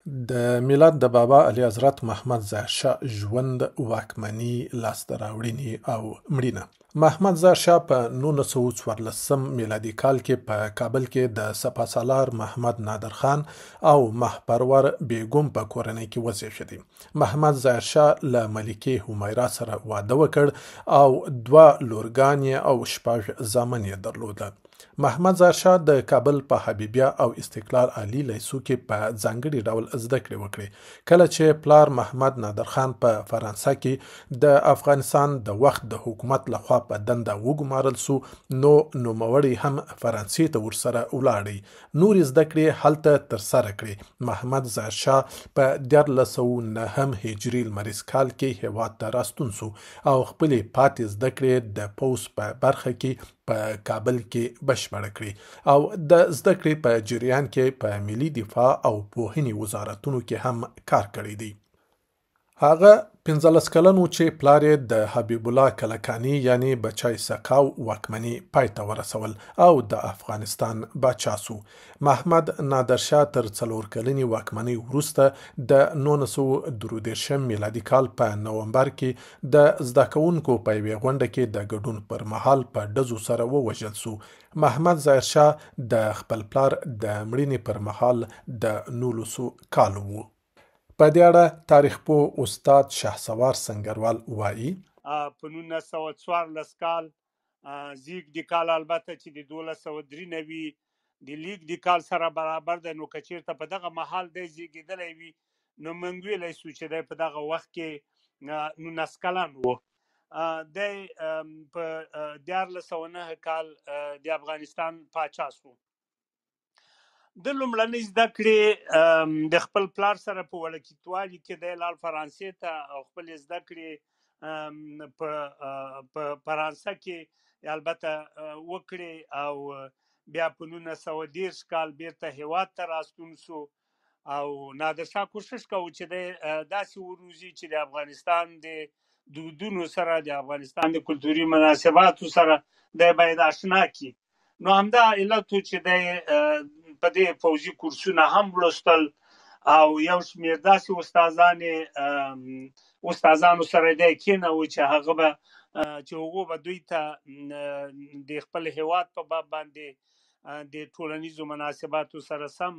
د میلاد د بابا علي حضرت محمد ظاهر شاه ژوند، واکمني، لاسته راوړنې او مړینه. محمد ظاهر شاه په 1914 میلادي کال کې په کابل کې د سپهسالار محمد نادر خان او محپرور بیګم په کورنۍ کې وزیږېدی. محمد ظاهر شاه له ملکې همیرا سره واده وکړ او 2 لورګانې او 6 زامن یې درلوده. محمد ظاهر شاه د کابل په حبیبیه او استقلال عالي لیسو کې په ځانګړي ډول زده کړې وکړې. کله چې پلار محمد نادر خان په فرانسه کې د افغانستان د وخت د حکومت لخوا په دنده وګمارل سو، نو نوموړی هم فرانسې ته ورسره ولاړی. نورې زده کړې هلته ترسره کړې. محمد ظاهر شاه په 1409 هجري لمریز کال کې هیواد ته راستون سو او خپلې پاتې زده کړې د پوځ په برخه کې په کابل کې بشپړه کړې او د زده کړې په جریان کې په ملي دفاع او پوهنې وزارتونو کې هم کار کړی دی. هغه 15 کلن و چې پلار یې د حبیب الله کلکاني یعنی بچای سقاو واکمني پای ته ورسول او د افغانستان باچا سو. محمد نادر شاه تر 4 کلنې واکمنۍ وروسته د 1932 میلادي کال په نومبر کې د زده کوونکو په یوې غونډه کې د ګډون پر مهال په ډزو سره ووژل سو. محمد ظاهر شاه د خپل پلار د مړینې پر مهال د 19 کالو و. په دې اړه تاریخ پوه استاد شهسوار سنگروال وایي: په 1914 کال زیږ د کال البته چې د 1293 د لیګ د کال سره برابر ده، نو که چېرته په دغه مهال دی زیږېدلی وي نو موږ ویلی سو چې دی په دغه وخت کې 19 کلن و. دی په 1409 کال د افغانستان پاچا سو. د لومړنۍ زده کړې د خپل پلار سره په وړکتوالي کې دی لاړ فرانسې ته او خپلې زده کړې په فرانسه کې البته وکړې او بیا په 1913 کال بیرته هیواد ته راستون سو او نادر شاه کوشش کوو چې دی داسې وروزي چې د افغانستان د دودونو سره، د افغانستان د کلتوري مناسباتو سره دی باید آشنا کی. نو همدا علت و چې دی په دې پوځي کورسونه هم ولوستل او یو شمېر داسې استادانو سره دی کېنوي چې هغو به دوی ته د خپل هیواد په باب باندې د ټولنیزو مناسباتو سره سم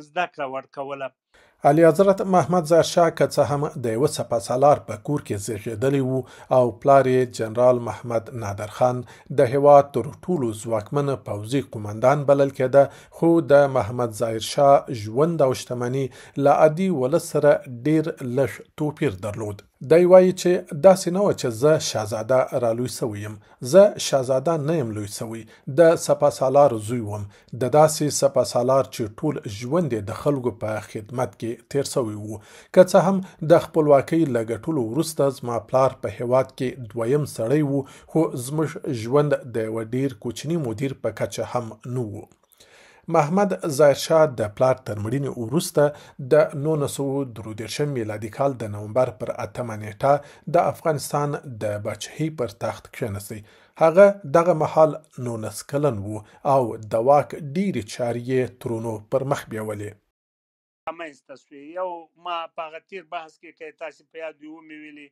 زده کړه ورکوله. علي حضرت محمد ظاهر شاه که څه هم د یوه سپهسالار په کور کې زیږېدلی و او پلار یې جنرال محمد نادر خان د هیواد تر ټولو ځواکمن پوځي قومندان بلل کېده، خو د محمد ظاهر شاه ژوند او شتمني له عادي ولس سره ډیر لږ توپیر درلود. دی وایي چې داسې نه وه چې زه شهزاده را لوی سوی یم. زه شهزاده نه یم لوی سوی، د سپهسالار زوی وم، د داسې سپهسالار چې ټول ژوند یې د خلکو په خدمت کې تیر سوی وو. که څه هم د خپلواکۍ له ګټلو وروسته زما پلار په هیواد کې دویم سړی وو، خو زموږ ژوند د یوه ډیر کوچني مدیر په کچه هم نه وو. محمد ظاهر شاه د پلار تر مړینې وروسته د 1933 میلادي کال د نومبر پر 8 نیټه د افغانستان د باچاهۍ پر تخت کښېنستی. هغه دغه مهال 19 کلن وو او د واک ډیرې چارې یې ترونو پر مخ بیولې. رامنځته سوې. یو ما په هغه تیر بحث کې که تاسې په یاد وي ومې ویلي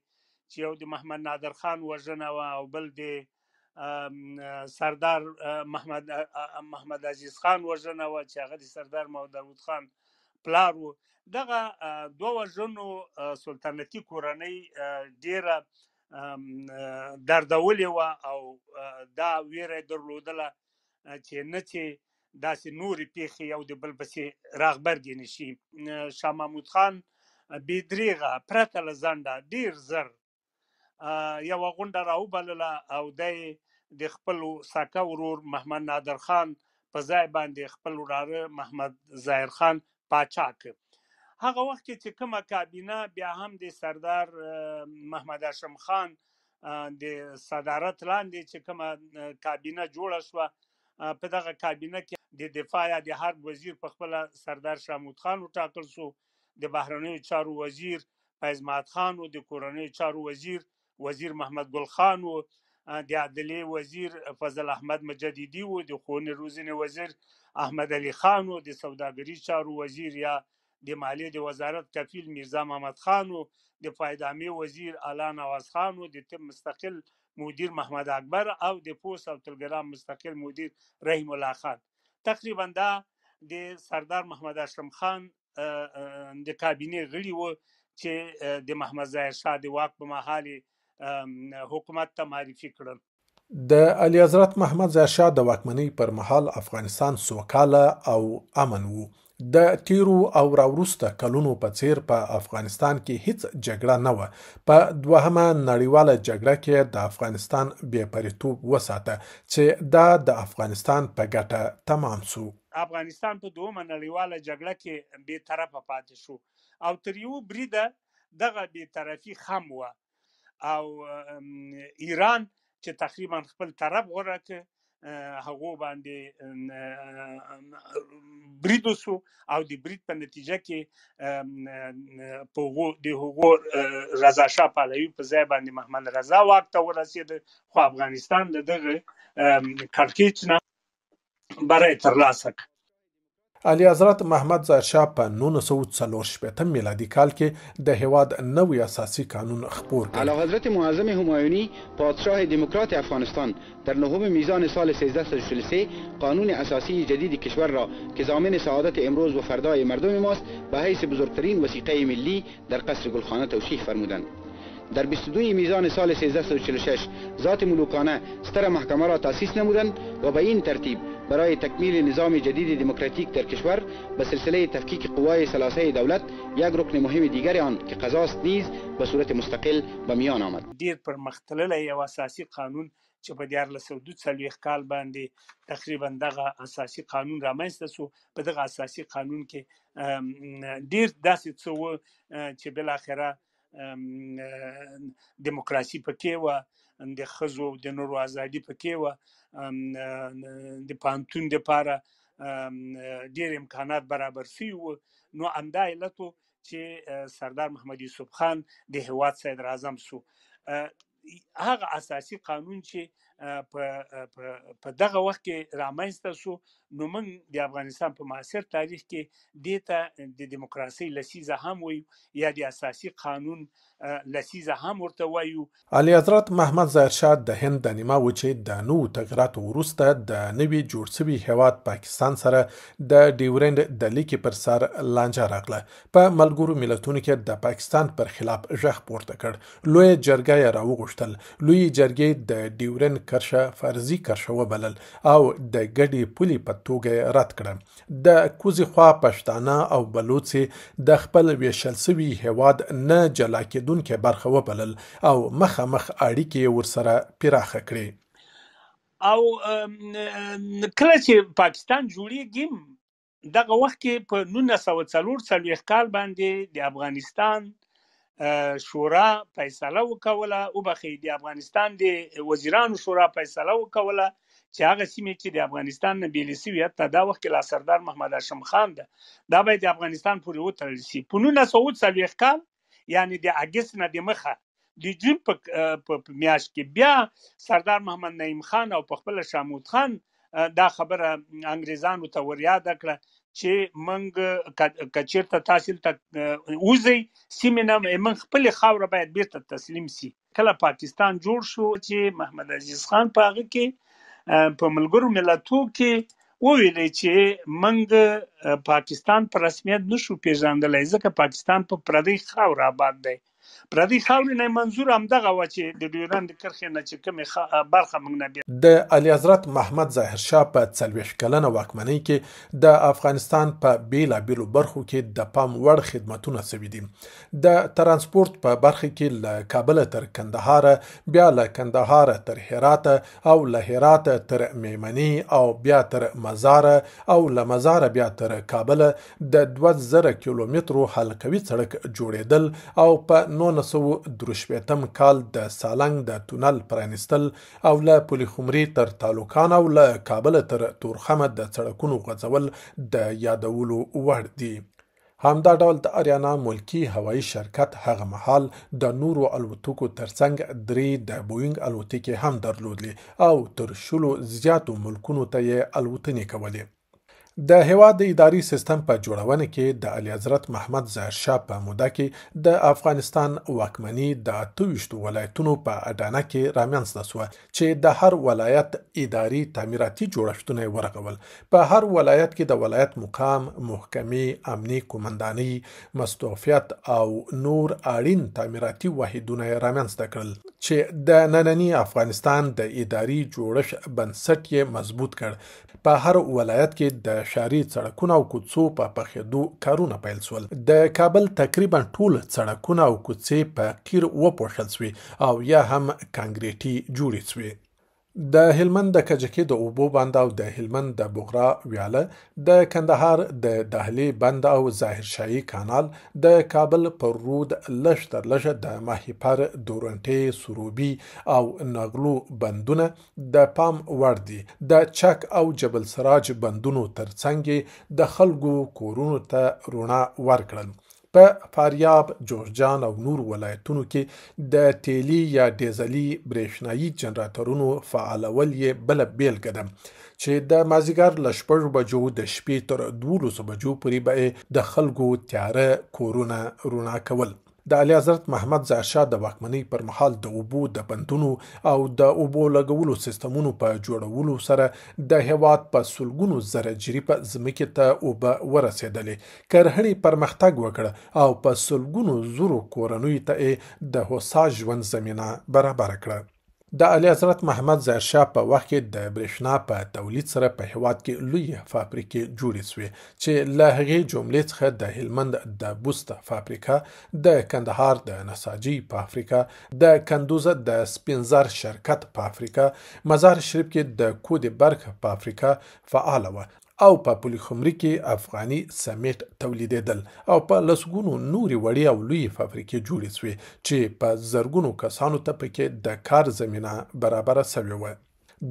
چې یو د محمد نادر خان وژنه وه او بل د سردار محمد عزیز خان وژنه وه چې هغه د سردار محمد داود خان پلار و. دغه دوه وژنو سلطنتي کورنۍ ډیره دردولې وه او دا ویره یې درلودله چې نه چې داسې نورې پیښې یو د بل پسې راغبرګې نشي. شاه محمود خان بې دریغه پرته له ځنډه ډیر زر یوه غونډه راوبلله او دی د خپل ساکه ورور محمد نادر خان په ځای باندې خپل وراره محمد ظاهر خان پاچا کړ. هغه وخت کې چې کومه کابینه بیا هم د سردار محمد هاشم خان د صدارت لاندې چې کومه کابینه جوړه شوه، په دغه کابینه کې د دفاع یا د حرب وزیر په خپله سردار شاه محمود خان وټاکل سو، د بهرنیو چارو وزیر فیض مهد خان و، د کورنیو چارو وزیر محمد ګل خان و، د عدلیې وزیر فضل احمد مجددي و، د ښوونې روزنې وزیر احمد علي خان و، د سوداګري چارو وزیر یا د مالیې د وزارت کفیل میرزا محمد خان و، د پایدامي وزیر اعلی نواز خان و، د طب مستقل مدیر محمد اکبر او د پوست او تلګرام مستقل مدیر رحیم الله خان. تقریبا دا د سردار محمد اشرف خان د کابینې غړي وو چې د محمد ظاهر شاه د واک په مهال حکومت ته معرفي کړل. د اعلی حضرت محمد ظاهر شاه د واکمنۍ پر مهال افغانستان سوکاله او امن وو. د تیرو او راوروسته کلونو په څیر په افغانستان کې هیڅ جګړه نه وه. په دوهمه نړیواله جګړه کې د افغانستان بې پرېتوب وساته چې دا د افغانستان په ګټه تمام سو. افغانستان په دوهمه نړیواله جګړه کې بې طرفه پاتې شو او تر یو بریده دغه بې طرفي خم وه او ایران چې تقریبا خپل طرف غوره کړ هغو باندې برید وسو او د برید په نتیجه کې د هغو رضا شاه پهلوي په ځای باندې محمد رضا واک ته ورسېد، خو افغانستان د دغه کړکېچ نه بری ترلاسه کړ. اعلی حضرت محمد ظاهر شاه په 1940 میلادي کال کې د هیواد نوی اساسی قانون خپور کړ. اعلی حضرت معظم همایونی پادشاه دموکرات افغانستان در 9 میزان سال 1343 قانون اساسی جدید کشور را که ضامن سعادت امروز و فردای مردم ماست به حیث بزرگترین وثیقه ملی در قصر گلخانه توشیح فرمودند. در 22 میزان سال 1346 ذات ملوکانه ستر محکمه را تأسیس نمودند و به این ترتیب برای تکمیل نظام جدید دموکراتیک در کشور به سلسله تفکیک قوای ثلاثه دولت یک رکن مهم دیگر آن که قضاست نیز به صورت مستقل به میان آمد. ډیر پرمختللی یو اساسي قانون چې په 1442 کال باندې تقریبا دغه اساسي قانون رامنځته شو. په دغه اساسي قانون کې ډیر داسې څه و چې بالاخره دیموکراسي پکې وه، د ښځو د نورو ازادي پکې وه، د پوهنتون دپاره ډېر امکانات برابر شوي وو. نو همدا علت و چې سردار محمد یوسف خان د هیواد صدر اعظم شو. هغه اساسي قانون چې په دغه وخت کې رامنځته شو، نو موږ د افغانستان په معاصر تاریخ کې دې ته د دیموکراسۍ لسیزه هم وایو یا د اساسي قانون لسیزه هم ورته وایو. اعلی حضرت محمد ظاهر شاه د هند د نیمه وچې د نوو تغیراتو وروسته د نوي جوړ شوي هیواد پاکستان سره د ډیورنډ د لیکې پر سر لانجه راغله. په ملګرو ملتونو کې د پاکستان پر خلاف غږ پورته کړ. لویه جرګه یې راوغوښتل. لویې جرګې د ډیورنډ کرښه فرضي کرښه وبلل او د ګډې پولې په توګه رد کړه. د کوزې خوا پښتانه او بلوڅې د خپل ویشل شوي هیواد نه جلا کېدونکې برخه وبلل او مخامخ اړیکې ورسره پراخه کړې. او کله چې پاکستان جوړیږي دغه وخت کې په 1944 کال باندې د افغانستان شورا فیصله وکوله، وبخښئ د افغانستان د وزیرانو شورا فیصله وکوله چې هغه سیمې چې د افغانستان نه بېلې شوي، حتی دا وخت کې لا سردار محمد هاشم خان ده، دا باید د افغانستان پورې وتړل شي. په 1940 کال یعنی د اګست نه د مخه د جون په میاشت کې بیا سردار محمد نعیم خان او په خپله شاه خان دا خبره انګریزانو ته ور یاده کړه چې موږ که چېرته تاسو ته وځئ سیمې نه موږ خپلې خاوره باید بیرته تسلیم سي. کله پاکستان جوړ شو چې محمد عزیز خان په هغه کې په ملګرو ملتو کې وویلې چې موږ پاکستان په رسمیت نشو پیژندلی ځکه پاکستان په پردۍ خاوره آباد دی. پردۍ خاورې نه منظور همدغه وه چې د ډیورنډ کرښې نه چې کومې برخه موږ نه بیا. د اعلی حضرت محمد ظاهر شاه په 40 کلنه واکمنۍ کې د افغانستان په بیلابیلو برخو کې د پام وړ خدمتونه شوي دي. د ترانسپورت په برخه کې له کابل تر کندهار، بیا له کندهار تر هرات او له هرات تر میمنې او بیا تر مزار او له مزار بیا تر کابل د 2000 کیلومترو حلقوي سړک جوړېدل او په 1963 کال د سالنګ د تونل پرانیستل او له پل خمري تر تالوکان او له کابل تر تورخم د سړکونو غځول د یادولو وړ دي. همدا ډول د اریانا ملکی هوایی شرکت هغه مهال د نورو الوتکو ترڅنګ 3 د بوینګ الوتکې هم درلودلې او تر 10 زیاتو ملکونو ته یې الوتنې کولې. د هیواد د اداري سیستم په جوړونه کې د اعلیحضرت محمد ظاهر شاه په موده کې د افغانستان واکمني د 28 ولایتونو په اډانه کې رامنځته شوه چې د هر ولایت اداري تعمیراتي جوړښتونه یې ورغول. په هر ولایت کې د ولایت مقام، محکمې، امني قومندانۍ، مستوفیت او نور اړین تعمیراتي واحدونه یې رامنځته کړل چې د ننني افغانستان د اداري جوړښت بنسټ یې مضبوط کړ. په هر ولایت کې د ښاري سړکونو او کوڅو په پخېدو کارونه پیل شول. د کابل تقریبا ټول سړکونه او کوڅې په قیر وپوښل شوې او یا هم کانکریټي جوړې شوې. د هلمند د کجکي د اوبو بند او د هلمند د بغرا ویاله، د کندهار د دهلي بند او ظاهر شاهي کانال، د کابل پر رود لږ تر لږه د ماهیپر، دورنټې، سروبي او نغلو بندونه د پام وړ دي. د چک او جبل سراج بندونو ترڅنګ د خلکو کورونو ته رڼا ورکړل. په فاریاب، جوزجان او نور ولایتونو کې د تیلي یا ډیزلي برېښنایي جنراتورونو فعالول یې بله بیلګه ده چې د مازدیګر له 6 بجو د شپې تر 12 بجو پورې به د خلکو تیاره کورونه رڼا کول. د اعلیحضرت محمد ظاهر شاه د واکمنۍ پر مهال د اوبو د بندونو او د اوبو لګولو سیستمونو په جوړولو سره د هیواد په سلګونو زره جریبه ځمکې ته اوبه ورسېدلې. کرهڼې پرمختګ وکړ او په سلګونو زرو کورنیو ته د هوسا ژوند زمینه برابره کړه. د اعلیحضرت محمد ظاهر شاه په وخت کې د برېښنا په تولید سره په هیواد کې لویې فابریکې جوړې شوې چې له هغې جملې څخه د هلمند د بوست فابریکه، د کندهار د نساجي فابریکه، د کندوز د سپین زر شرکت فابریکه، مزار شریف کې د کود برق فابریکه فعاله وه او په پولخمري کې افغاني سمنټ تولیدېدل او په لسګونو نورې وړې او لویې فابریکې جوړې شوې چې په زرګونو کسانو ته پکې د کار زمینه برابره شوې وه.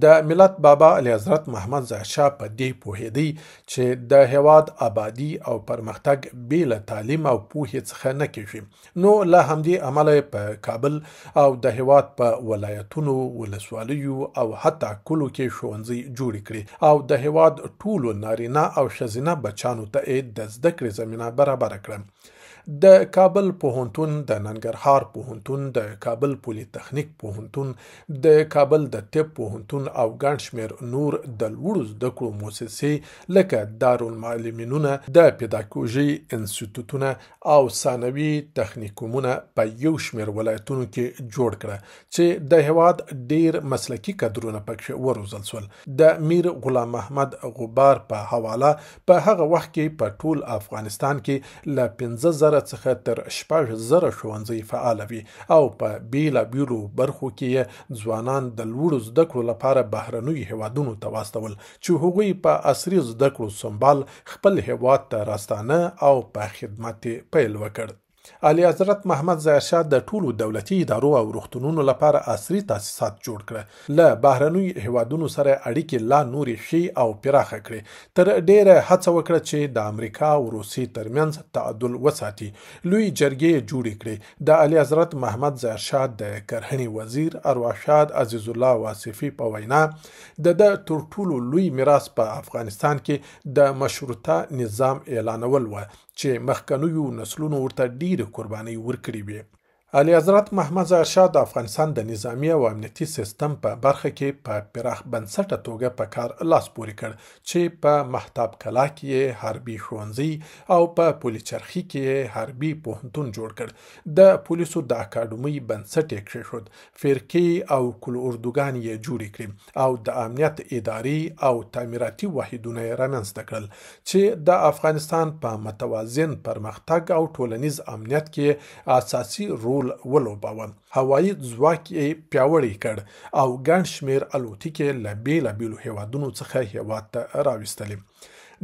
د ملت بابا اعلیحضرت محمد ظاهر شاه په دې پوهېدی چې د هیواد آبادي او پرمختګ بې له تعلیم او پوهې څخه نه کېږي، نو له همدې امله په کابل او د هیواد په ولایتونو، ولسوالیو او حتی کلو کې ښوونځي جوړې کړي او د هیواد ټولو نارینه او ښځینه بچیانو ته د زده کړې زمینه برابره کړه. د کابل پوهنتون، د ننګرهار پوهنتون، د کابل پولی تخنیک پوهنتون، د کابل د طب پوهنتون او ګڼ شمېر نور د لوړو زده کړو مؤسسې لکه دارالمعلمینونه، د پیداګوژي انسټیټوټونه او ثانوي تخنیکومونه په یو شمېر ولایتونو کې جوړ کړه چې د هیواد ډیر مسلکي کادرونه پکې وروزل شول. د میر غلام محمد غبار په حواله په هغه وخت کې په ټول افغانستان کې له 15,000 څخه تر 6,000 ښوونځي فعال وي او په بیلابیلو برخو کې ځوانان د لوړو زده کړو لپاره بهرنیو هیوادونو ته واستول چې هغوی په عصري زده کړو سمبال خپل هیواد ته راستانه او په خدمت پیل وکړ. اعلیحضرت محمد ظاهر شاه د ټولو دولتي ادارو او روغتونونو لپاره عصري تاسیسات جوړ کړه. له بهرنیو هیوادونو سره اړیکې لا نورې ښې او پراخه کړې. تر ډیره هڅه وکړه چې د امریکا او روسیې ترمنځ تعادل وساتي. لوی جرګې جوړې کړې. د اعلیحضرت محمد ظاهر شاه د کرهڼې وزیر ارواښاد عزیز الله واصفي په وینا د تر ټولو لوی میراث په افغانستان کې د مشروطه نظام اعلانول و چې مخکنیو نسلونو ورته ډېرې قربانۍ ورکړې وې. اعلیحضرت محمد ظاهر شاه د افغانستان د نظامي او امنیتي سیستم په برخه کې په پراخ بنسټه توګه په کار لاس پورې کړ چې په مهتاب کلا کې حربي ښوونځي او په پولچرخي کې حربي پوهنتون جوړ کړ. د پولیسو د اکاډمۍ بنسټ یې کېښود. فرقې او کل اردوګانې یې جوړې کړې او د امنیت اداري او تعمیراتي واحدونه یې رامنځته کړل چې د افغانستان په متوازن پرمختګ او ټولنیز امنیت کې اساسي رول ولوباوه. هوایي ځواک یې پیاوړی کړ او ګڼ شمېر الوتکې له بیلابیلو هیوادونو څخه هیواد ته راوستلې.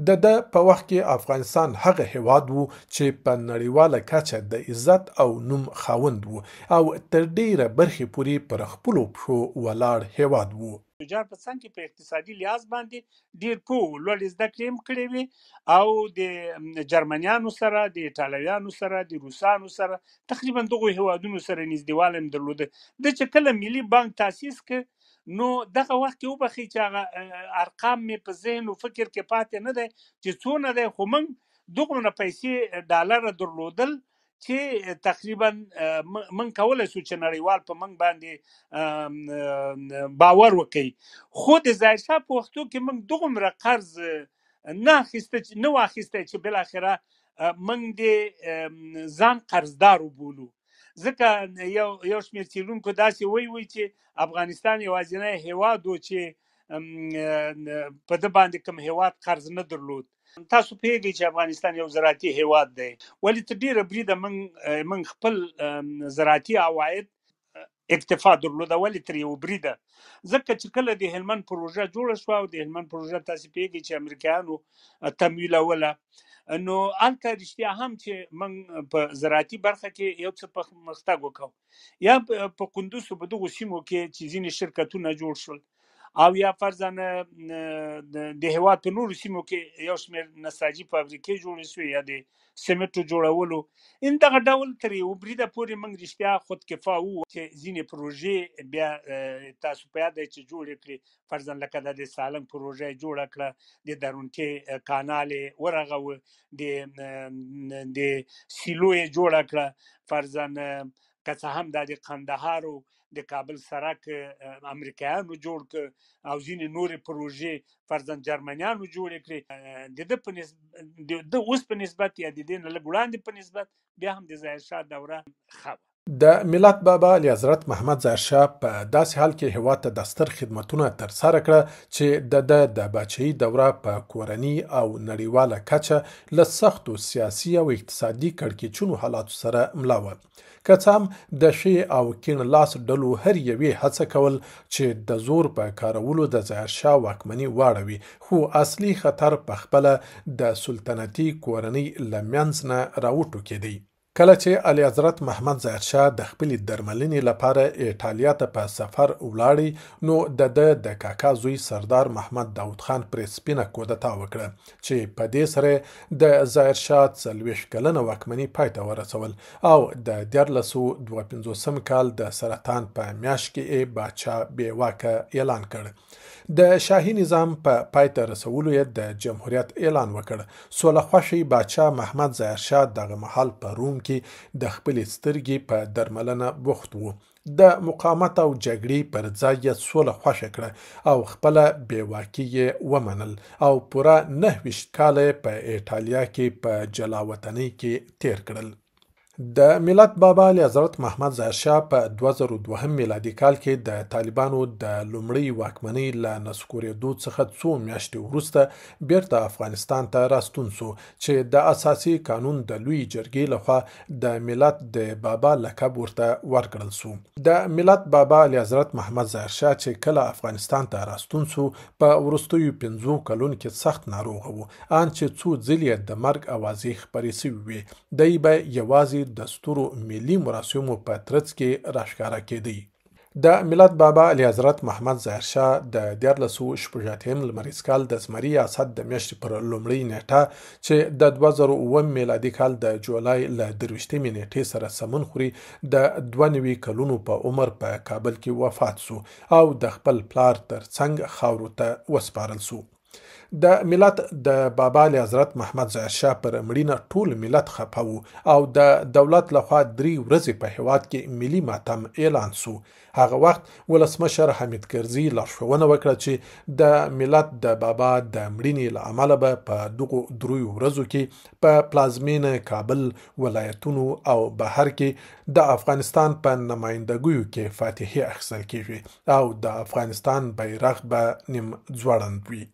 د په وخت کې افغانستان هغه هیواد و چې په نړیواله کچه د عزت او نوم خاوند و او تر ډیره برخې پورې پر خپلو پښو ولاړ هیواد و. تجار په څنګ کې په اقتصادي لحاظ باندې ډیر پوه لوړ زده کړې هم کړې وي او د جرمنیانو سره، د ایټالویانو سره، د روسانو سره، تقریبا دغو هیوادونو سره نږدېوالی هم درلوده. د چې کله ملي بانک تاسیس کړ نو دغه وخت کې وبخښئ چې هغه ارقام مې په ذهن او فکر کې پاتې نه دی چې څونه دی، خو موږ دغومره پیسې ډالره درلودل چې تقریبا موږ کولی شو چې نړیوال په موږ باندې باور وکړي. خو د ظاهرشاه په وختو کې موږ دغومره قرض نه واخیستی چې بالاخره موږ د ځان قرضدار وبولو. ځکه یو شمېر څېړونکو داسې وایي چې افغانستان یوازینی هیواد و چې په ده باندې کوم هیواد قرض نه درلود. تاسو پوهېږئ چې افغانستان یو زراعتي هیواد دی، ولې تر ډېره بریده موږ خپل زراعتي عواید اکتفا درلوده. ولې تر یو بریده؟ ځکه چې کله د هلمند پروژه جوړه شوه او د هلمند پروژه تاسې پوهېږئ چې امریکایانو تمویلوله، نو هلته رښتیا هم چې موږ په زراعتي برخه کې یو څه پرمختګ وکړو. یا په کندوز په دغو سیمو کې چې ځینې شرکتونه جوړ شول، او یا فرضاً د هېواد په نورو سیمو کې یو شمېر نساجي فابریکې جوړې شوې یا د سمنټو جوړولو. دغه ډول تر یو بریده پورې موږ رښتیا خودکفا وو چې ځینې پروژې بیا تاسو په یاد دی چې جوړې کړې، فرضاً لکه د سالنګ پروژه یې جوړه کړه، د درونټې کانال یې ورغوه، د سیلو یې جوړه کړه، فرضاً که څه هم دا د قندهار او د کابل سړک امریکایانو جوړ کړ، او ځینې نورې پروژې فرضاً جرمنیانو جوړې کړې. د اوس په نسبت یا د دې نه لږ وړاندې په نسبت بیا هم د ظاهرشاه دوره ښه وه. د ملت بابا اعلی حضرت محمد ظاهرشاه په داسې حال کې هېواد ته د ستر خدمتونه ترسره کړه چې د باچایي دوره په کورني او نړیواله کچه له سختو سیاسي او اقتصادي کړکېچونو حالاتو سره مله وه. که څه هم د ښې او کیڼ لاس ډلو هر یوې هڅه کول چې د زور په کارولو د ظاهرشاه واکمني واړوي، خو اصلي خطر په خپله د سلطنتي کورنۍ له منځ نه راوټوکېدی. کله چې اعلی حضرت محمد ظاهرشاه د خپلې درملنې لپاره ایټالیا ته په سفر ولاړی، نو د کاکا زوی سردار محمد داود خان پرې سپینه کودتا وکړه چې په دې سره د ظاهرشاه 40 کلنه واکمني پای ته ورسول او د 1352 کال د سرطان په میاشت کې باچا بې واکه اعلان کړ. د شاهي نظام په پای ته رسولو یې د جمهوریت اعلان وکړ. سوله خوښی باچا محمد ظاهرشاه دغه مهال په روم کې د خپلې سترګې په درملنه بوخت و. د مقاومت او جګړې پر ځای یې سوله خوښه کړه او خپله بېواکي یې ومنل او پوره 29 کاله په ایټالیا کې په جلاوطنۍ کې تیر کړل. د ملت بابا اعلی حضرت محمد ظاهرشاه په 2002 میلادي کال کې د طالبانو د لومړۍ واکمنۍ له نسکورېدو څخه څو میاشتې وروسته بیرته افغانستان ته راستون سو چې د اساسي قانون د لوی جرګې لخوا د ملت د بابا لقب ورته ورکړل سو. د ملت بابا اعلی حضرت محمد ظاهرشاه چې کله افغانستان ته راستون سو په وروستیو 5 کلونو کې سخت ناروغه و، ان چې څو ځلې د مرګ اوازې خپرې شوې وې. دی به یوازې د سترو ملي مراسمو په ترڅ کې راښکاره کېدی. د ملت بابا اعلی حضرت محمد ظاهرشاه د 1388 لمریز کال د زمري اسد د میاشتې پر لومړۍ نیټه چې د 2009 میلادي کال د جولای له 23 نیټې سره سمون خوري د 92 کلونو په عمر په کابل کې وفات سو او د خپل پلار ترڅنګ خاورو ته وسپارل سو. د ملت د بابا اعلی حضرت محمد ظاهرشاه پر مړینه ټول ملت خفه و او د دولت لخوا 3 ورځې په هېواد کې ملي ماتم اعلان سو. هغه وخت ولسمشر حمید کرزي لارښوونه وکړه چې د ملت د بابا د مړینې له امله به په دغو 3 ورځو کې په پلازمینه کابل، ولایتونو او بهر کې د افغانستان په نمایندګیو کې فاتحې اخیستل کیږي او د افغانستان بیرغ به نیم ځوړند وي.